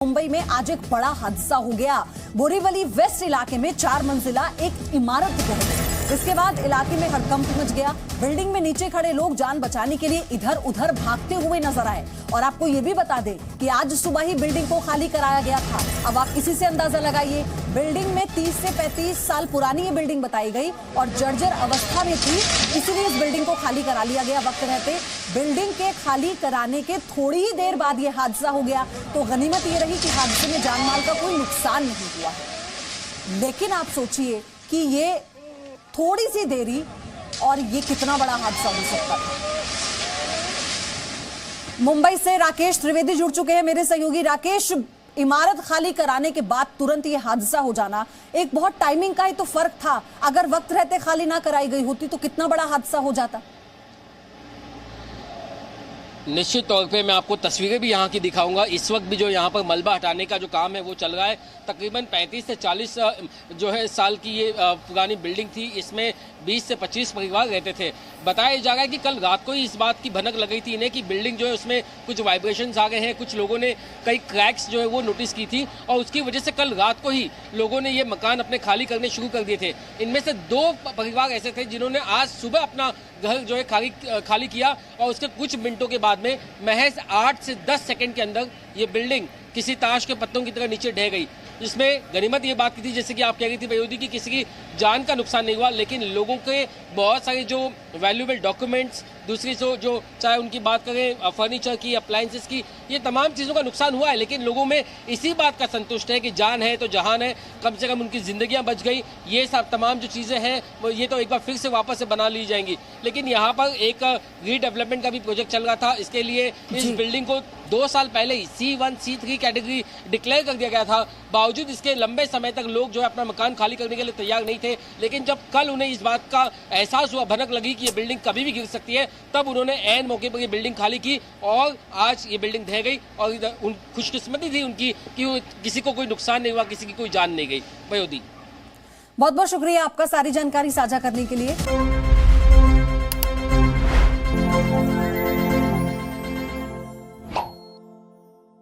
मुंबई में आज एक बड़ा हादसा हो गया। बोरीवली वेस्ट इलाके में 4 मंजिला एक इमारत गिर गई। इसके बाद इलाके में हड़कंप मच गया। बिल्डिंग में नीचे खड़े लोग जान बचाने के लिए इधर उधर भागते हुए नजर आए। और आपको ये भी बता दें कि आज सुबह ही बिल्डिंग को खाली कराया गया था। अब आप इसी से अंदाजा लगाइए, बिल्डिंग में 30 से 35 साल पुरानी ये बिल्डिंग बताई गई और जर्जर अवस्था में थी, इसीलिए इस बिल्डिंग को खाली करा लिया गया वक्त रहते। बिल्डिंग के खाली कराने के थोड़ी ही देर बाद ये हादसा हो गया। तो गनीमत ये रही कि हादसे में जान माल का कोई नुकसान नहीं हुआ है। लेकिन आप सोचिए कि ये थोड़ी सी देरी और ये कितना बड़ा हादसा हो सकता था। मुंबई से राकेश त्रिवेदी जुड़ चुके हैं, मेरे सहयोगी। राकेश, इमारत खाली कराने के बाद तुरंत ये हादसा हो जाना, एक बहुत टाइमिंग का ही तो फर्क था। अगर वक्त रहते खाली ना कराई गई होती तो कितना बड़ा हादसा हो जाता। निश्चित तौर पे मैं आपको तस्वीरें भी यहाँ की दिखाऊंगा। इस वक्त भी जो यहाँ पर मलबा हटाने का जो काम है वो चल रहा है। तकरीबन 35 से 40 जो है साल की ये पुरानी बिल्डिंग थी। इसमें 20 से 25 परिवार रहते थे। बताया जा रहा है कि कल रात को ही इस बात की भनक लग गई थी इन्हें कि बिल्डिंग जो है उसमें कुछ वाइब्रेशंस आ गए हैं। कुछ लोगों ने कई क्रैक्स जो है वो नोटिस की थी और उसकी वजह से कल रात को ही लोगों ने ये मकान अपने खाली करने शुरू कर दिए थे। इनमें से 2 परिवार ऐसे थे जिन्होंने आज सुबह अपना घर जो है खाली किया और उसके कुछ मिनटों के बाद में महज 8 से 10 सेकंड के अंदर ये बिल्डिंग किसी ताश के पत्तों की तरह नीचे ढह गई। जिसमें गनीमत ये बात की थी, जैसे कि आप कह रही थी बयोदी, की किसी की जान का नुकसान नहीं हुआ, लेकिन लोगों के बहुत सारे जो वैल्यूएबल डॉक्यूमेंट्स, दूसरी जो चाहे उनकी बात करें फर्नीचर की, अप्लायंसेस की, ये तमाम चीज़ों का नुकसान हुआ है। लेकिन लोगों में इसी बात का संतुष्ट है कि जान है तो जहान है, कम से कम उनकी जिंदगियां बच गई। ये सब तमाम जो चीज़ें हैं वो ये तो एक बार फिर से वापस से बना ली जाएंगी। लेकिन यहाँ पर एक रीडेवलपमेंट का भी प्रोजेक्ट चल रहा था। इसके लिए इस बिल्डिंग को 2 साल पहले ही C1 C3 कैटेगरी डिक्लेयर कर दिया गया था। बावजूद इसके लंबे समय तक लोग जो है अपना मकान खाली करने के लिए तैयार नहीं थे। लेकिन जब कल उन्हें इस बात का एहसास हुआ, भनक लगी कि ये बिल्डिंग कभी भी गिर सकती है, तब उन्होंने ऐन मौके पर ये बिल्डिंग खाली की और आज ये बिल्डिंग ढह गई। और खुशकिस्मती थी उनकी कि किसी को कोई नुकसान नहीं हुआ, किसी की कोई जान नहीं गई। बयोदी, बहुत बहुत शुक्रिया आपका सारी जानकारी साझा करने के लिए।